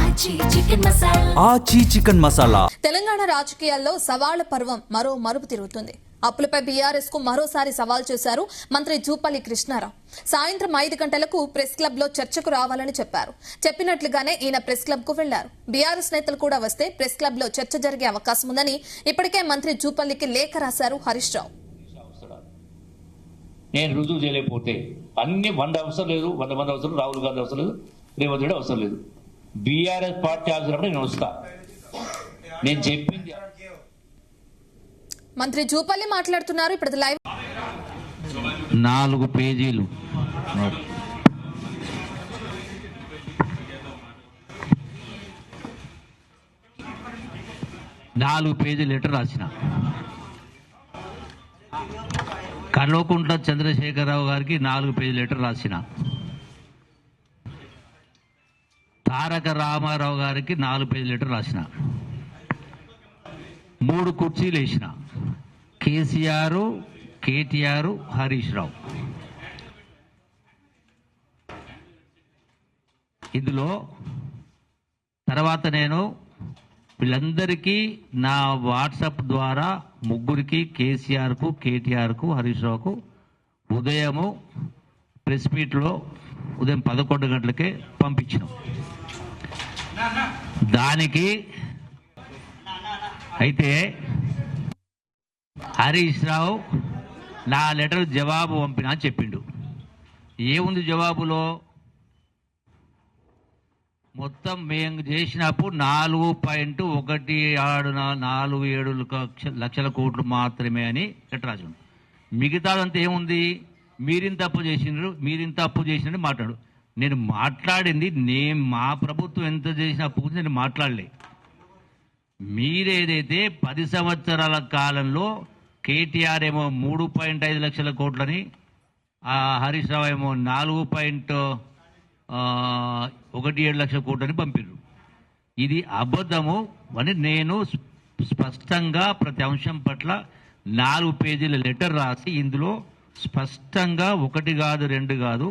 ఆచి చికెన్ మసాలా. తెలంగాణ రాజకీయాల్లో సవాళ్ల పర్వం మరో మరుపు తిరుగుతుంది. అప్పులపై బీఆర్ఎస్ కు మరోసారి సవాల్ చేశారు మంత్రి జూపల్లి కృష్ణారావు. సాయంత్రం 5 గంటలకు ప్రెస్ క్లబ్ లో చర్చకు రావాలని చెప్పారు. చెప్పినట్లుగానే ఈయన ప్రెస్ క్లబ్ కు వెళ్లారు. బీఆర్ఎస్ నేతలు కూడా వస్తే ప్రెస్ క్లబ్ లో చర్చ జరిగే అవకాశం ఉందని ఇప్పటికే మంత్రి జూపల్లికి లేఖ రాశారు హరీష్ రావు. నేను రుజువు చేయలేకపోతే అన్ని 100 అవసరం లేదు, 100 మంది అవసరం, రాహుల్ గాంధీ అవసరం లేదు, రేవంత్ రెడ్డి అవసరం లేదు. బీఆర్ఎస్ పార్టీ అవసరం నేను వస్తా. నేను చెప్పింది. మంత్రి జూపల్లి మాట్లాడుతున్నారు. ఇప్పుడు లైవ్ 4 పేజీలు లెటర్ రాసిన కల్వకుంట్ల చంద్రశేఖరరావు గారికి 4 పేజీ లెటర్ రాసిన, తారక రామారావు గారికి 4 పేజీ లెటర్ రాసిన, 3 కుర్చీలు వేసిన, కేసీఆర్, కేటీఆర్, హరీష్ రావు. ఇందులో తర్వాత నేను వీళ్ళందరికీ నా వాట్సాప్ ద్వారా ముగ్గురికి, కేసీఆర్కు, కేటీఆర్కు, హరీష్ రావుకు ఉదయము ప్రెస్ మీట్లో ఉదయం 11 గంటలకే పంపించినాం. దానికి అయితే హరీష్ రావు నా లెటర్ జవాబు పంపినా అని చెప్పిండు. ఏముంది జవాబులో? మొత్తం మేము చేసినప్పుడు 4.17 లక్షల కోట్లు మాత్రమే అని లెటర్ రాజు. మిగతాదంతా ఏముంది? మీరింత అప్పు చేసినట్టు మాట్లాడు. నేను మాట్లాడింది మా ప్రభుత్వం ఎంత చేసిన అప్పు గురించి నేను మాట్లాడలే. మీరేదైతే 10 సంవత్సరాల కాలంలో కేటీఆర్ ఏమో 3.5 లక్షల కోట్లని, హరీష్ రావు ఏమో 4.17 లక్షల కోట్లని పంపిర్రు. ఇది అబద్ధము అని నేను స్పష్టంగా ప్రతి అంశం పట్ల 4 పేజీల లెటర్ రాసి ఇందులో స్పష్టంగా 1 కాదు 2 కాదు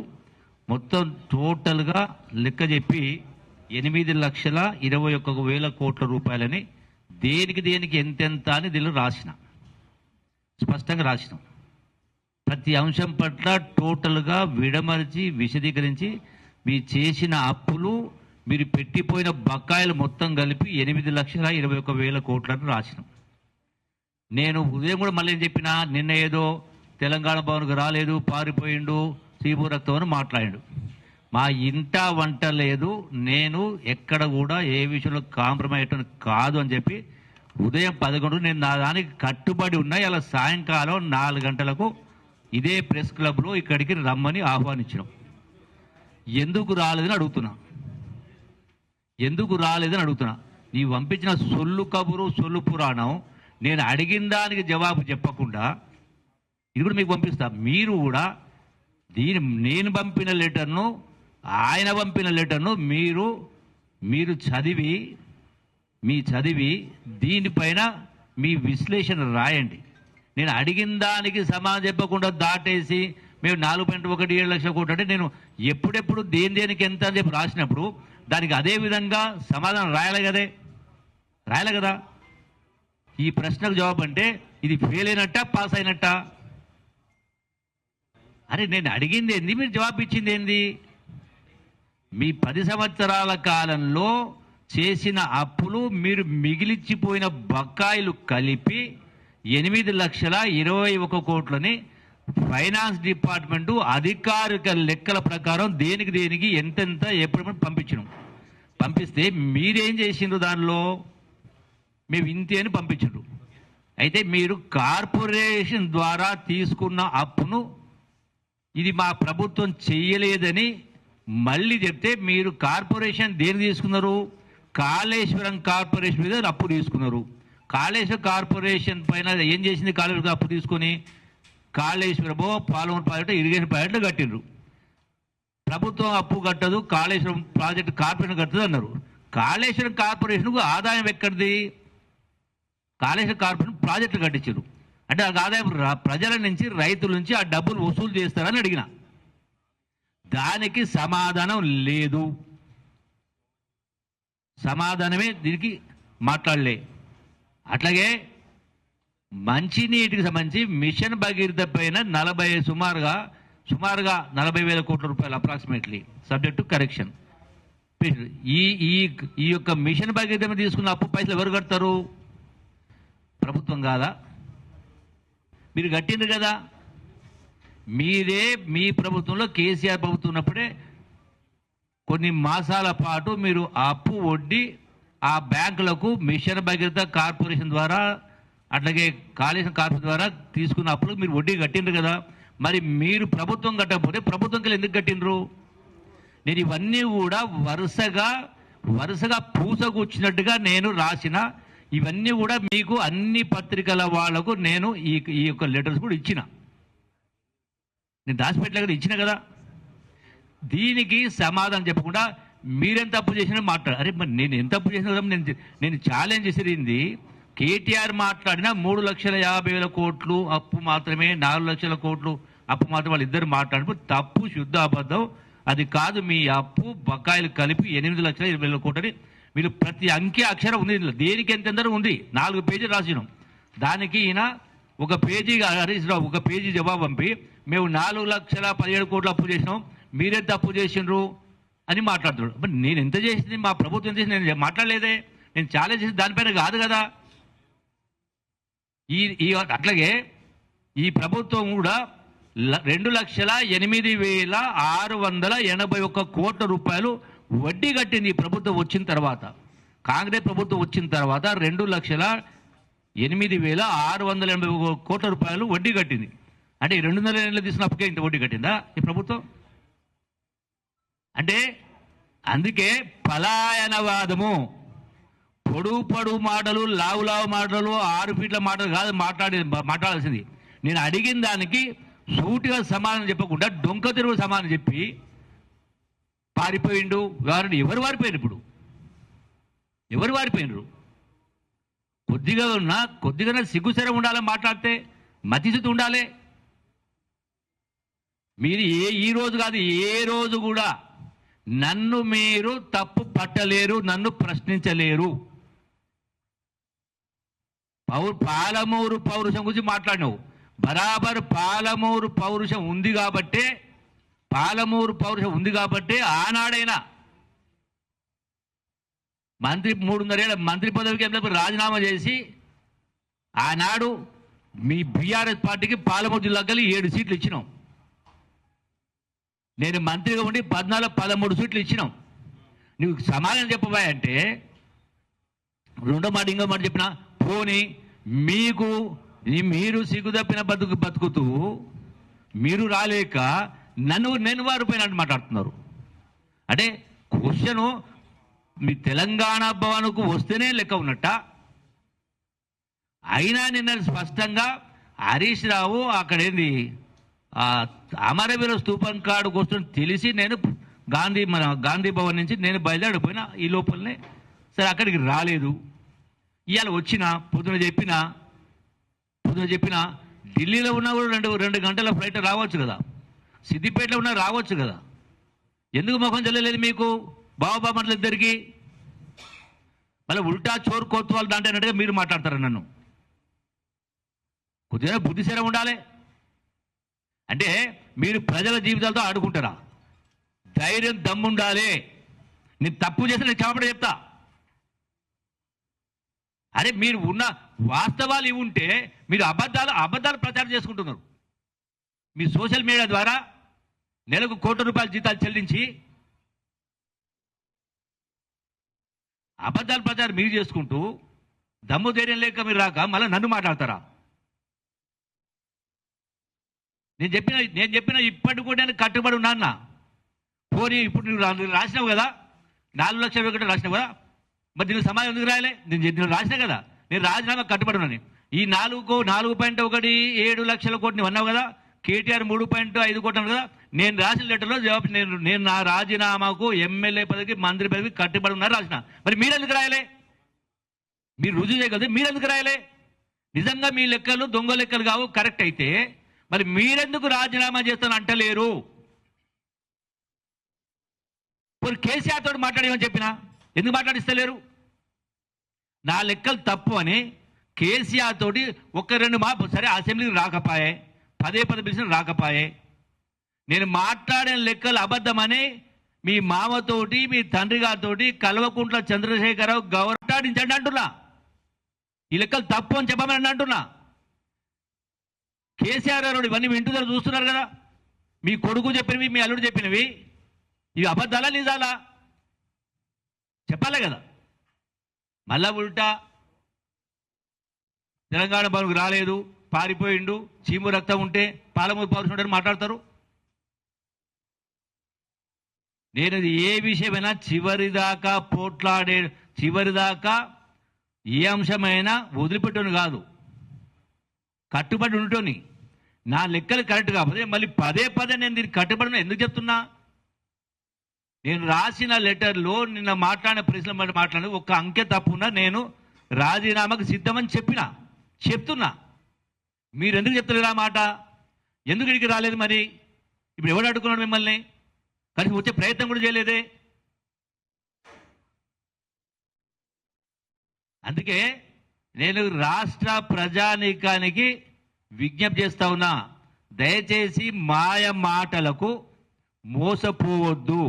మొత్తం టోటల్గా లెక్క చెప్పి 8,21,000 కోట్ల రూపాయలని దేనికి ఎంతెంత అని దీనిలో రాసిన, స్పష్టంగా రాసినాం. ప్రతి అంశం పట్ల టోటల్గా విడమరిచి విశదీకరించి మీ చేసిన అప్పులు, మీరు పెట్టిపోయిన బకాయిలు మొత్తం కలిపి 8,21,000 కోట్లను రాసినాం. నేను ఉదయం కూడా మళ్ళీ చెప్పిన, నిన్న ఏదో తెలంగాణ భవన్కు రాలేదు, పారిపోయిండు, శ్రీభూ రక్తం అని మాట్లాడాడు. మా ఇంట వంట లేదు, నేను ఎక్కడ కూడా ఏ విషయంలో కాంప్రమైజ్ కాదు అని చెప్పి ఉదయం 11 నేను నా దానికి కట్టుబడి ఉన్నా. ఇలా సాయంకాలం 4 గంటలకు ఇదే ప్రెస్ క్లబ్లో ఇక్కడికి రమ్మని ఆహ్వానించినాం. ఎందుకు రాలేదని అడుగుతున్నా. నీవు పంపించిన సొల్లు కబురు, సొల్లు పురాణం, నేను అడిగిన దానికి జవాబు చెప్పకుండా ఇది కూడా మీకు పంపిస్తా. మీరు కూడా నేను పంపిన లెటర్ను, ఆయన పంపిన లెటర్ను మీరు చదివి దీనిపైన మీ విశ్లేషణ రాయండి. నేను అడిగిన దానికి సమాధానం చెప్పకుండా దాటేసి మేము 4.17 లక్షల కోట్లు అంటే నేను ఎప్పుడెప్పుడు దేనికి ఎంత అని చెప్పి రాసినప్పుడు దానికి అదే విధంగా సమాధానం రాయాలి కదా. ఈ ప్రశ్నకు జవాబు అంటే ఇది ఫెయిల్ అయినట్ట, పాస్ అయినట్ట? అరే నేను అడిగింది ఏంది, మీరు జవాబు ఇచ్చింది ఏంది? మీ 10 సంవత్సరాల కాలంలో చేసిన అప్పులు, మీరు మిగిలిచ్చిపోయిన బకాయిలు కలిపి 8,21,000 కోట్లని ఫైనాన్స్ డిపార్ట్మెంటు అధికారిక లెక్కల ప్రకారం దేనికి ఎంతెంత ఎప్పుడు పంపిస్తే మీరేం చేసిండ్రు? దానిలో మేము ఇంతే అని పంపించిండ్రు. అయితే మీరు కార్పొరేషన్ ద్వారా తీసుకున్న అప్పును ఇది మా ప్రభుత్వం చెయ్యలేదని మళ్ళీ చెప్తే, మీరు కార్పొరేషన్ దేని తీసుకున్నారు? కాళేశ్వరం కార్పొరేషన్ మీద అప్పు తీసుకున్నారు. కాళేశ్వరం కార్పొరేషన్ పైన ఏం చేసింది? కాళేశ్వరం అప్పు తీసుకొని కాళేశ్వరమో పాలమూరు ప్రాజెక్టు ఇరిగేషన్ ప్రాజెక్టులు కట్టిండ్రు. ప్రభుత్వం అప్పు కట్టదు, కాళేశ్వరం ప్రాజెక్టు కార్పొరేషన్ కట్టదు అన్నారు. కాళేశ్వరం కార్పొరేషన్కు ఆదాయం ఎక్కడిది? కాళేశ్వరం కార్పొరేషన్ ప్రాజెక్టులు కట్టించారు అంటే ఆ ఆదాయం ప్రజల నుంచి, రైతుల నుంచి ఆ డబ్బులు వసూలు చేస్తారని అడిగిన. దానికి సమాధానం లేదు. సమాధానమే దీనికి మాట్లాడలే. అట్లాగే మంచినీటికి సంబంధించి మిషన్ భగీరథ పైన సుమారుగా 40,000 కోట్ల రూపాయలు అప్రాక్సిమేట్లీ సబ్జెక్ట్ టు కరెక్షన్. ఈ యొక్క మిషన్ భగీరథ మీద తీసుకున్న అప్పు పైసలు ఎవరు కడతారు? ప్రభుత్వం కాదా? మీరు కట్టిండ్రు కదా. మీ ప్రభుత్వంలో కేసీఆర్ ప్రభుత్వం ఉన్నప్పుడే కొన్ని మాసాల పాటు మీరు అప్పు వడ్డీ ఆ బ్యాంకులకు మిషన్ భగీరథ కార్పొరేషన్ ద్వారా అట్లాగే కాళేశ్వరం కార్పొరేషన్ ద్వారా తీసుకున్న అప్పులు మీరు వడ్డీ కట్టిండ్రు కదా. మరి మీరు ప్రభుత్వం కట్టకపోతే ప్రభుత్వంకి ఎందుకు కట్టిండ్రు? నేను ఇవన్నీ కూడా వరుసగా పూసగుచ్చినట్టుగా నేను రాసిన ఇవన్నీ కూడా మీకు అన్ని పత్రికల వాళ్లకు నేను ఈ యొక్క లెటర్స్ కూడా ఇచ్చిన. నేను దాచిపెట్టలేక ఇచ్చిన కదా. దీనికి సమాధానం చెప్పకుండా మీరెంత తప్పు చేసినా మాట్లాడు. అరే మరి నేను ఎంత తప్పు చేసిన నేను ఛాలెంజ్ చేసింది కేటీఆర్ మాట్లాడిన 3,50,000 కోట్లు అప్పు మాత్రమే, 4 లక్షల కోట్లు అప్పు మాత్రం వాళ్ళు ఇద్దరు మాట్లాడినప్పుడు తప్పు, శుద్ధ అబద్ధం. అది కాదు. మీ అప్పు బకాయిలు కలిపి 8,20,000 కోట్లని వీళ్ళు ప్రతి అంకె అక్షరం ఉంది. దేనికి ఎంతెందరూ ఉంది. 4 పేజీలు రాసినాం. దానికి ఈయన ఒక పేజీ హరీష్ రావు ఒక పేజీ జవాబు పంపి మేము 4,17,000 కోట్లు అప్పు చేసినాం, మీరెంత అప్పు చేసిండ్రు అని మాట్లాడుతున్నాడు. మరి నేను ఎంత చేసింది, మా ప్రభుత్వం ఎంత చేసింది నేను మాట్లాడలేదే. నేను ఛాలెంజ్ చేసి దానిపైన కాదు కదా. అట్లాగే ఈ ప్రభుత్వం కూడా 2,08,681 కోట్ల రూపాయలు వడ్డీ కట్టింది. ఈ ప్రభుత్వం వచ్చిన తర్వాత, కాంగ్రెస్ ప్రభుత్వం వచ్చిన తర్వాత 2,08,681 కోట్ల రూపాయలు వడ్డీ కట్టింది. అంటే ఈ 200 ఏళ్ళు తీసుకున్న అప్పటికే ఇంత వడ్డీ కట్టిందా ఈ ప్రభుత్వం? అంటే అందుకే పలాయనవాదము, పొడుగు మాటలు, లావు మాటలు, 6 ఫీట్ల మాటలు కాదు మాట్లాడాల్సింది. నేను అడిగిన దానికి సూటిగా సమాధానం చెప్పకుండా డొంక తిరుగు సమాధానం చెప్పి పారిపోయిండు. ఎవరు వారిపోయినారు? ఇప్పుడు ఎవరు వారిపోయినరు? కొద్దిగా సిగ్గుసరం ఉండాలి, మాట్లాడితే మతిస్థితి ఉండాలి. మీరు ఈ రోజు కాదు ఏ రోజు కూడా నన్ను మీరు తప్పు పట్టలేరు, నన్ను ప్రశ్నించలేరు. పాలమూరు పౌరుషం గురించి మాట్లాడినావు. బరాబర్ పాలమూరు పౌరుషం ఉంది కాబట్టే ఆనాడైనా మంత్రి 3.5 ఏళ్ల మంత్రి పదవికి రాజీనామా చేసి ఆనాడు మీ బీఆర్ఎస్ పార్టీకి పాలమూరు జిల్లాకి 7 సీట్లు ఇచ్చినాం. నేను మంత్రిగా ఉండి 13 సీట్లు ఇచ్చినాం. నువ్వు సమాధానం చెప్పబోయంటే రెండో మాట ఇంకో మాట చెప్పిన పోనీ మీరు సిగ్గుదప్పిన బతుకుతూ మీరు రాలేక నేను వారిపోయినట్టు మాట్లాడుతున్నారు. అంటే క్వశ్చను మీ తెలంగాణ భవన్కు వస్తేనే లెక్క ఉన్నట్ట. అయినా నిన్న స్పష్టంగా హరీష్ రావు అక్కడేంది అమరవీర స్తూపం కాడుకు వస్తున్న తెలిసి నేను గాంధీ భవన్ నుంచి నేను బయలుదేరిపోయినా. ఈ లోపలనే సరే అక్కడికి రాలేదు. ఇవాళ పొద్దున చెప్పిన ఢిల్లీలో ఉన్నా కూడా 2 గంటల ఫ్లైట్ రావచ్చు కదా, సిద్దిపేటలో ఉన్నా రావచ్చు కదా. ఎందుకు ముఖం చెల్లలేదు మీకు బాబామర్ల ఇద్దరికి? మళ్ళీ ఉల్టా చోరు కోత్వాలు దాంట్లోనట్టుగా మీరు మాట్లాడతారు. నన్ను కొద్దిగా బుద్ధిశరం ఉండాలి. అంటే మీరు ప్రజల జీవితాలతో ఆడుకుంటారా? ధైర్యం దమ్ముండాలి. నేను తప్పు చేస్తే నేను క్షమాపణ చెప్తా. అరే మీరు ఉన్న వాస్తవాలు ఇవి ఉంటే మీరు అబద్ధాలు ప్రచారం చేసుకుంటున్నారు. మీ సోషల్ మీడియా ద్వారా నెలకు ₹1 కోటి జీతాలు చెల్లించి అబద్ధాల ప్రచారం మీరు చేసుకుంటూ దమ్ము ధైర్యం లేక మీరు రాక మళ్ళీ నన్ను మాట్లాడతారా? నేను చెప్పిన ఇప్పటికి కూడా నేను కట్టుబడి ఉన్నా. పోనీ ఇప్పుడు నువ్వు రాసినావు కదా, 4 లక్షల ఒకటి రాసినావు కదా, మరి దీనికి సమాధానం ఎందుకు రాయలే? నేను రాసినా కదా, నేను రాజీనామా కట్టుబడి ఉన్నాను. ఈ 4.17 లక్షల కోట్లు నువ్వు అన్నావు కదా, కేటీఆర్ 3.5 కోట్లు అన్నావు కదా. నేను రాసిన లెటర్లో జవాబు నేను నా రాజీనామాకు ఎమ్మెల్యే పదవికి మంత్రి పదవికి కట్టుబడి ఉన్నారు రాసిన. మరి మీరెందుకు రాయలే? మీరు రుజువు చేయగలదు, మీరెందుకు రాయలే? నిజంగా మీ లెక్కలు దొంగ లెక్కలు కావు, కరెక్ట్ అయితే మరి మీరెందుకు రాజీనామా చేస్తాను అంటలేరు? పోనీ కేసీఆర్ తోటి మాట్లాడేమని చెప్పినా ఎందుకు మాట్లాడిస్తలేరు? నా లెక్కలు తప్పు అని కేసీఆర్ తోటి ఒక్క రెండు సరే అసెంబ్లీకి రాకపోయే, పదే పిలిచిన రాకపోయే, నేను మాట్లాడిన లెక్కలు అబద్ధమని మీ మామతోటి మీ తండ్రి గారితో కల్వకుంట్ల చంద్రశేఖరరావు గౌరవించండి అంటున్నా. ఈ లెక్కలు తప్పు అని చెప్పమని అంటున్నా. కేసీఆర్ గారు ఇవన్నీ వింటున్నారు, చూస్తున్నారు కదా. మీ కొడుకు చెప్పినవి, మీ అల్లుడు చెప్పినవి ఇవి అబద్ధాలా నిజాలా చెప్పాలి కదా. మళ్ళా ఉల్టా తెలంగాణ భవన్కు రాలేదు, పారిపోయిండు, చీము రక్తం ఉంటే పాలమూరు పౌరుషుడు మాట్లాడతారు. నేను ఏ విషయమైనా చివరిదాకా పోట్లాడే, చివరిదాకా ఏ అంశమైనా వదిలిపెట్టను కాదు, కట్టుబడి ఉండటోని. నా లెక్కలు కరెక్ట్ కాకపోతే మళ్ళీ పదే నేను దీనికి కట్టుబడి ఎందుకు చెప్తున్నా? నేను రాసిన లెటర్లో నిన్న మాట్లాడిన ప్రశ్నలు మాట్లాడిన ఒక్క అంకె తప్పున్నా నేను రాజీనామాకు సిద్ధమని చెప్తున్నా. మీరు ఎందుకు చెప్తలేరు ఆ మాట? ఎందుకు ఇక్కడికి రాలేదు? మరి ఇప్పుడు ఎవడు అడుగుతున్నాడు మిమ్మల్ని? కానీ వచ్చే ప్రయత్నం కూడా చేయలేదే. అందుకే నేను రాష్ట్ర ప్రజానీకానికి విజ్ఞప్తి చేస్తా ఉన్నా, దయచేసి మాయ మాటలకు మోసపోవద్దు.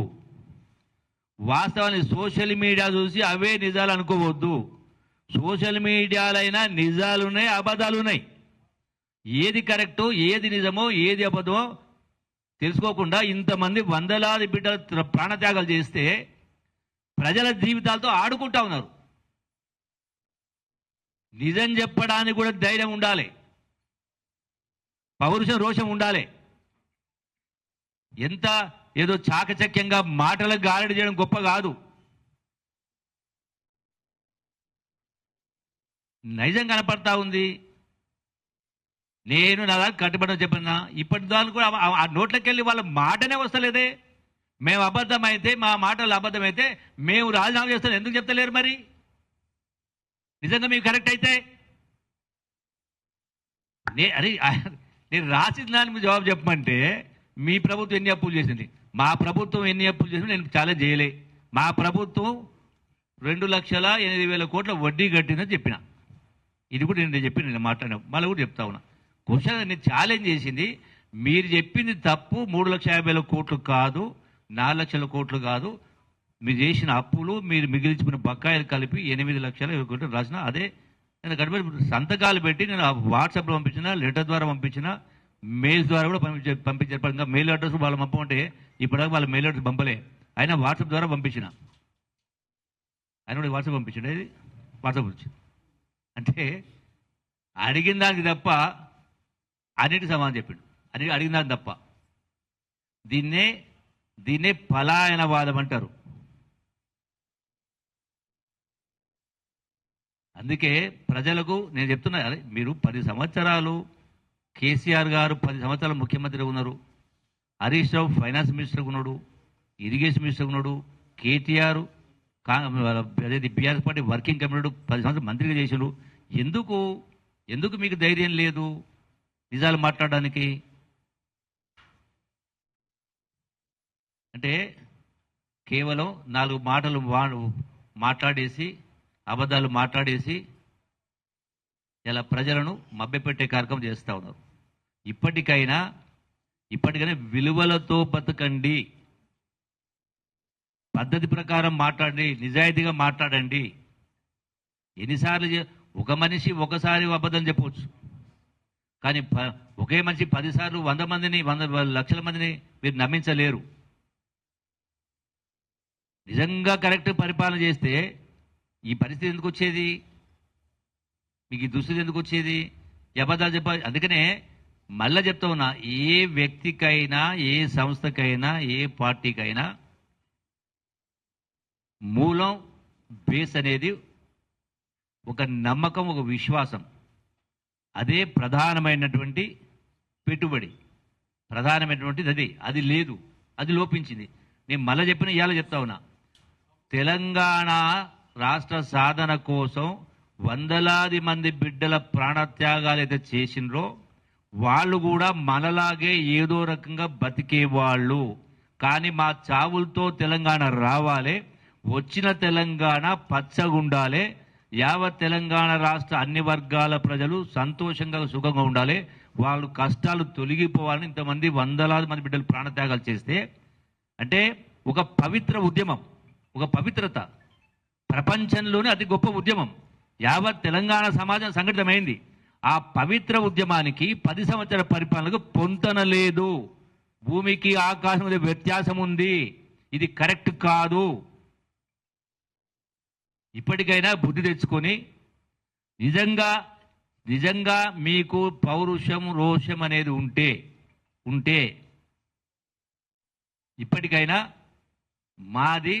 వాస్తవాన్ని సోషల్ మీడియా చూసి అవే నిజాలు అనుకోవద్దు. సోషల్ మీడియాలైనా నిజాలున్నాయి, అబద్ధాలున్నాయి. ఏది కరెక్టో, ఏది నిజమో, ఏది అబద్ధమో తెలుసుకోకుండా ఇంతమంది వందలాది బిడ్డల ప్రాణత్యాగాలు చేస్తే ప్రజల జీవితాలతో ఆడుకుంటా ఉన్నారు. నిజం చెప్పడానికి కూడా ధైర్యం ఉండాలి, పౌరుషం, రోషం ఉండాలి. ఎంత ఏదో చాకచక్యంగా మాటలకు గారడి చేయడం గొప్ప కాదు. నైజం కనపడతా ఉంది. నేను నా దాకా కట్టుబడి చెప్పినా ఇప్పటి దాని కూడా ఆ నోట్లకి వెళ్ళి వాళ్ళ మాటనే వస్తలేదే. మేము అబద్ధమైతే, మా మాటలు అబద్ధమైతే మేము రాజీనామా చేస్తాం ఎందుకు చెప్తలేరు? మరి నిజంగా మీకు కరెక్ట్ అయితే నేను రాసిన దాని మీద జవాబు చెప్పమంటే మీ ప్రభుత్వం ఎన్ని అప్పులు చేసింది, మా ప్రభుత్వం ఎన్ని అప్పులు చేసింది నేను చాలా చేయలే. మా ప్రభుత్వం 2,08,000 కోట్ల వడ్డీ కట్టిందని చెప్పిన. ఇది కూడా నేను చెప్పి నేను మాట్లాడినా, మళ్ళీ కూడా చెప్తా ఉన్నా. క్వశ్చన్ నేను ఛాలెంజ్ చేసింది, మీరు చెప్పింది తప్పు. 3,50,000 కోట్లు కాదు, 4,00,000 కోట్లు కాదు. మీరు చేసిన అప్పులు, మీరు మిగిలించుకున్న బకాయిలు కలిపి 8,20,000 కోట్లు రాసిన. అదే నేను గడిపి సంతకాలు పెట్టి నేను వాట్సాప్లో పంపించిన, లెటర్ ద్వారా పంపించిన, మెయిల్స్ ద్వారా కూడా పంపించారు. ఇంకా మెయిల్ అడ్రస్ వాళ్ళు పంపమంటే ఇప్పటిదాకా వాళ్ళ మెయిల్ అడ్రస్ పంపలే, అయినా వాట్సాప్ ద్వారా పంపించిన. ఆయన కూడా వాట్సాప్ పంపించండి, ఇది వాట్సాప్ వచ్చింది. అంటే అడిగిన దానికి తప్ప అన్నిటికి సమాధానం చెప్పిండు, అడిగిన దానికి తప్ప. దీన్నే పలాయనవాదం అంటారు. అందుకే ప్రజలకు నేను చెప్తున్నా, అదే మీరు 10 సంవత్సరాలు కేసీఆర్ గారు 10 సంవత్సరాలు ముఖ్యమంత్రిగా ఉన్నారు, హరీష్ రావు ఫైనాన్స్ మినిస్టర్గా ఉన్నాడు, ఇరిగేషన్ మినిస్టర్గా ఉన్నాడు, కేటీఆర్ అదే బీఆర్ఎస్ పార్టీ వర్కింగ్ కమిటీ 10 సంవత్సరాలు మంత్రిగా చేశారు. ఎందుకు మీకు ధైర్యం లేదు నిజాలు మాట్లాడడానికి? అంటే కేవలం 4 మాటలు మాట్లాడేసి, అబద్ధాలు మాట్లాడేసి ఇలా ప్రజలను మభ్యపెట్టే కార్యక్రమం చేస్తూ ఉన్నారు. ఇప్పటికైనా విలువలతో బతకండి, పద్ధతి ప్రకారం మాట్లాడండి, నిజాయితీగా మాట్లాడండి. ఎన్నిసార్లు ఒక మనిషి ఒకసారి అబద్ధం చెప్పవచ్చు, కానీ ఒకే మనిషి 10 సార్లు 100 మందిని 100 లక్షల మందిని మీరు నమ్మించలేరు. నిజంగా కరెక్ట్ పరిపాలన చేస్తే ఈ పరిస్థితి ఎందుకు వచ్చేది? మీకు ఈ దుస్థితి ఎందుకు వచ్చేది? అబద్ధాలు చెప్పాలి. అందుకనే మళ్ళా చెప్తా ఉన్నా, ఏ వ్యక్తికైనా, ఏ సంస్థకైనా, ఏ పార్టీకైనా మూలం, బేస్ అనేది ఒక నమ్మకం, ఒక విశ్వాసం. అదే ప్రధానమైనటువంటి పెట్టుబడి, ప్రధానమైనటువంటిది అది లేదు, అది లోపించింది. నేను మళ్ళీ చెప్పిన ఇవాళ చెప్తా ఉన్నా, తెలంగాణ రాష్ట్ర సాధన కోసం వందలాది మంది బిడ్డల ప్రాణత్యాగాలు అయితే చేసినరో వాళ్ళు కూడా మనలాగే ఏదో రకంగా బతికేవాళ్ళు, కానీ మా చావులతో తెలంగాణ రావాలి, వచ్చిన తెలంగాణ పచ్చగుండాలి, యావత్ తెలంగాణ రాష్ట్ర అన్ని వర్గాల ప్రజలు సంతోషంగా సుఖంగా ఉండాలి, వాళ్ళు కష్టాలు తొలగిపోవాలని ఇంతమంది వందలాది మంది బిడ్డలు ప్రాణత్యాగాలు చేస్తే, అంటే ఒక పవిత్ర ఉద్యమం, ఒక పవిత్రత, ప్రపంచంలోనే అతి గొప్ప ఉద్యమం, యావత్ తెలంగాణ సమాజం సంఘటితమైంది. ఆ పవిత్ర ఉద్యమానికి 10 సంవత్సరాల పరిపాలనకు పొంతన లేదు. భూమికి ఆకాశం మధ్య వ్యత్యాసం ఉంది. ఇది కరెక్ట్ కాదు. ఇప్పటికైనా బుద్ధి తెచ్చుకొని నిజంగా మీకు పౌరుషం రోషం అనేది ఉంటే ఇప్పటికైనా మాది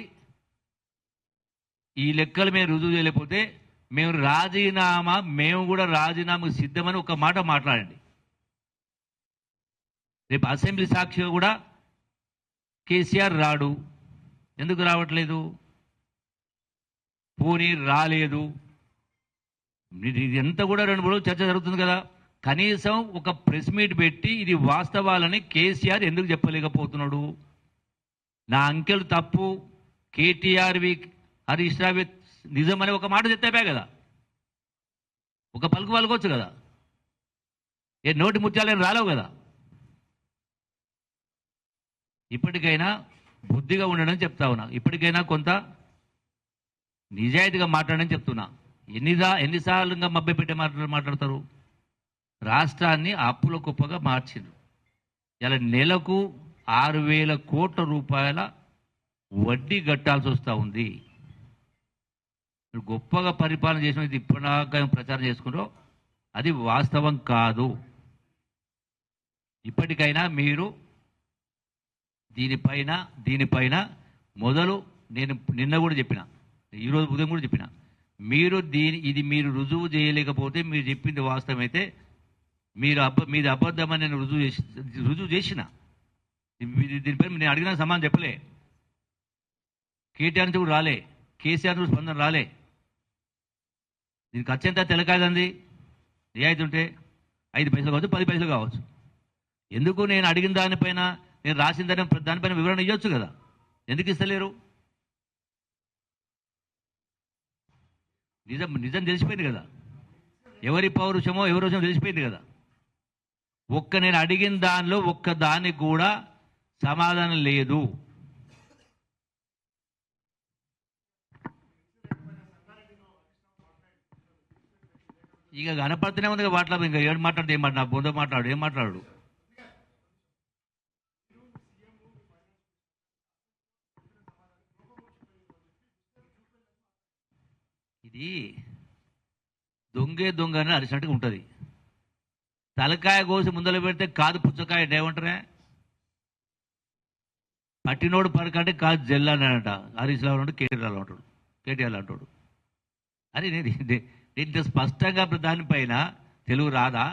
ఈ లెక్కలు మేము రుజువు చేయలేకపోతే మేము కూడా రాజీనామాకు సిద్ధమని ఒక మాట మాట్లాడండి. రేపు అసెంబ్లీ సాక్షిగా కూడా కేసీఆర్ రాడు, ఎందుకు రావట్లేదు, పోనీ రాలేదు, ఇదంతా కూడా 2-3 చర్చ జరుగుతుంది కదా. కనీసం ఒక ప్రెస్ మీట్ పెట్టి ఇది వాస్తవాలని కేసీఆర్ ఎందుకు చెప్పలేకపోతున్నాడు? నా అంకెలు తప్పు, కేటీఆర్వి హరీష్ రావు నిజం అని ఒక మాట చెప్పే కదా, ఒక పలుకు పలుకోవచ్చు కదా, ఏ నోటి ముత్యాలని రాలేవు కదా. ఇప్పటికైనా బుద్ధిగా ఉండడం చెప్తా ఉన్నా, ఇప్పటికైనా కొంత నిజాయితీగా మాట్లాడని చెప్తున్నా. ఎన్నిసార్లుగా మభ్యపెట్టే మాట్లాడతారు? రాష్ట్రాన్ని అప్పుల కుప్పగా మార్చిండ్రు. ఇలా నెలకు 6,000 కోట్ల రూపాయల వడ్డీ కట్టాల్సి వస్తూ ఉంది. గొప్పగా పరిపాలన చేసినది ఇప్పటిదాకా ప్రచారం చేసుకుంటారో అది వాస్తవం కాదు. ఇప్పటికైనా మీరు దీనిపైన మొదలు, నేను నిన్న కూడా చెప్పిన, ఈరోజు ఉదయం కూడా చెప్పిన, ఇది మీరు రుజువు చేయలేకపోతే, మీరు చెప్పింది వాస్తవమైతే మీది అబద్ధమని నేను రుజువు చేసిన. దీనిపై నేను అడిగిన సమాధానం చెప్పలే. కేటీఆర్ నుంచి కూడా రాలే, కేసీఆర్ నుంచి స్పందన రాలే. దీనికి ఖర్చు ఎంత తెలకాదండి? రియాయితీ ఉంటే 5 పైసలు కావచ్చు, 10 పైసలు కావచ్చు. ఎందుకు నేను అడిగిన దానిపైన, నేను రాసిన దానిపైన వివరణ ఇవ్వచ్చు కదా, ఎందుకు ఇస్తలేరు? నిజం తెలిసిపోయింది కదా, ఎవరి పౌరుషమో ఎవరి రుషమో తెలిసిపోయింది కదా. నేను అడిగిన దానిలో ఒక్క దానికి కూడా సమాధానం లేదు. ఇక కనపడుతూనే ఉంది వాటిలో, ఇంకా ఏడు మాట్లాడు, ఏం మాట్లాడు, బొంద మాట్లాడు, ఏం మాట్లాడు. ఇది దొంగ అని అరిచినట్టుగా ఉంటుంది. తలకాయ కోసి ముందర పెడితే కాదు పుచ్చకాయ ఏమంటారే, పట్టినోడు పరకంటే కాదు జల్లానంట. హరీష్ రావు అంటాడు, కేటీఆర్ అంటాడు. అరే నేను ఇంత స్పష్టంగా దానిపైన తెలుగు రాదా?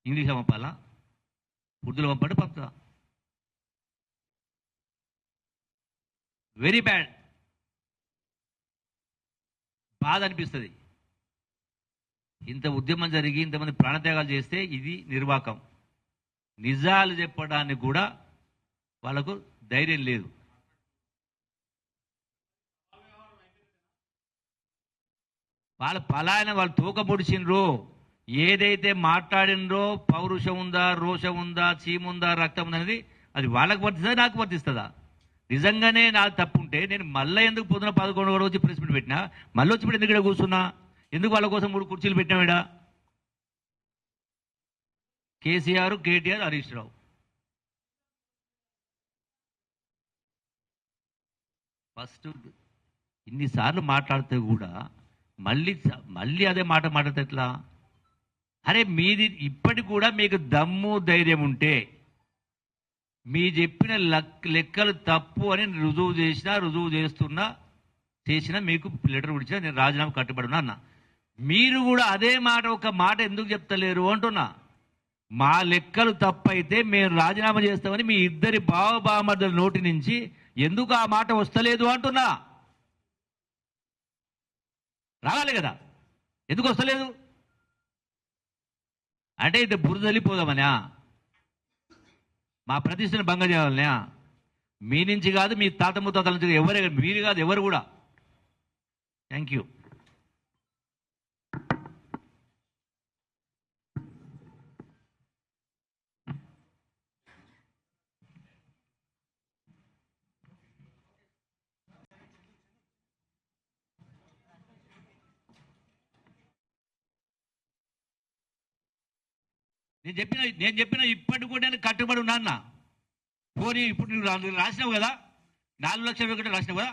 ఇంగ్లీష్లో పంపాలా, ఉర్దూలో పంపండి, పంపుతా. Very bad. బాధ అనిపిస్తుంది. ఇంత ఉద్యమం జరిగి ఇంతమంది ప్రాణత్యాగాలు చేస్తే ఇది నిర్వాకం. నిజాలు చెప్పడానికి కూడా వాళ్ళకు ధైర్యం లేదు. వాళ్ళ పలాయన వాళ్ళు తూక పొడిచిండ్రు. ఏదైతే మాట్లాడినరో పౌరుషం ఉందా, రోషం ఉందా, చీముందా, రక్తం ఉందా అనేది అది వాళ్ళకు వర్తిస్తుందా, నాకు వర్తిస్తుందా? నిజంగానే నాకు తప్పుంటే నేను మళ్ళీ ఎందుకు పొద్దున 11 కూడా వచ్చి ప్రెస్ మీట్ పెట్టినా, మళ్ళీ వచ్చి ఇప్పుడు ఎందుకు ఇక్కడ కూర్చున్నా? ఎందుకు వాళ్ళ కోసం 3 కుర్చీలు పెట్టినావిడా? కేసీఆర్, కేటీఆర్, హరీష్ రావు. ఫస్ట్ ఇన్నిసార్లు మాట్లాడితే కూడా మళ్ళీ అదే మాట మాట్లాడితే ఎట్లా? అరే మీది ఇప్పటికి కూడా మీకు దమ్ము ధైర్యం ఉంటే, మీ చెప్పిన లెక్కలు తప్పు అని రుజువు చేసినా మీకు లెటర్ ఇచ్చినా నేను రాజీనామా కట్టుబడినా అన్న. మీరు కూడా అదే మాట, ఒక మాట ఎందుకు చెప్తలేరు అంటున్నా. మా లెక్కలు తప్పైతే మేము రాజీనామా చేస్తామని మీ ఇద్దరి బావబామర్దుల నోటి నుంచి ఎందుకు ఆ మాట వస్తలేదు అంటున్నా. రావాలి కదా, ఎందుకు వస్తలేదు అంటే ఇది బురదలిపోదామనా? మా ప్రతిష్టను భంగం చేయాలనే మీ నుంచి కాదు, మీ తాత ముత్తాతల నుంచి ఎవరే, మీరు కాదు ఎవరు కూడా. Thank you. నేను చెప్పిన ఇప్పటి కూడా నేను కట్టుబడి ఉన్నాన్న. పోనీ ఇప్పుడు నువ్వు రాసినావు కదా, 4 లక్షల ఒకటి రాసినావు కదా,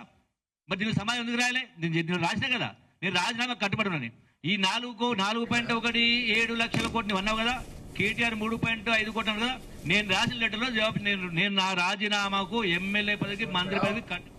మరి దీనికి సమాధానం ఎందుకు రాయలే? నేను రాసినా కదా, నేను రాజీనామా కట్టుబడి ఉన్నాను. ఈ 4.1 లక్షల కోట్లు నువ్వు అన్నావు కదా, కేటీఆర్ 3.5 కోట్లు అన్నావు కదా, నేను రాసిన లెటర్లో జవాబు నేను నా రాజీనామాకు ఎమ్మెల్యే పదవికి మంత్రి పదవికి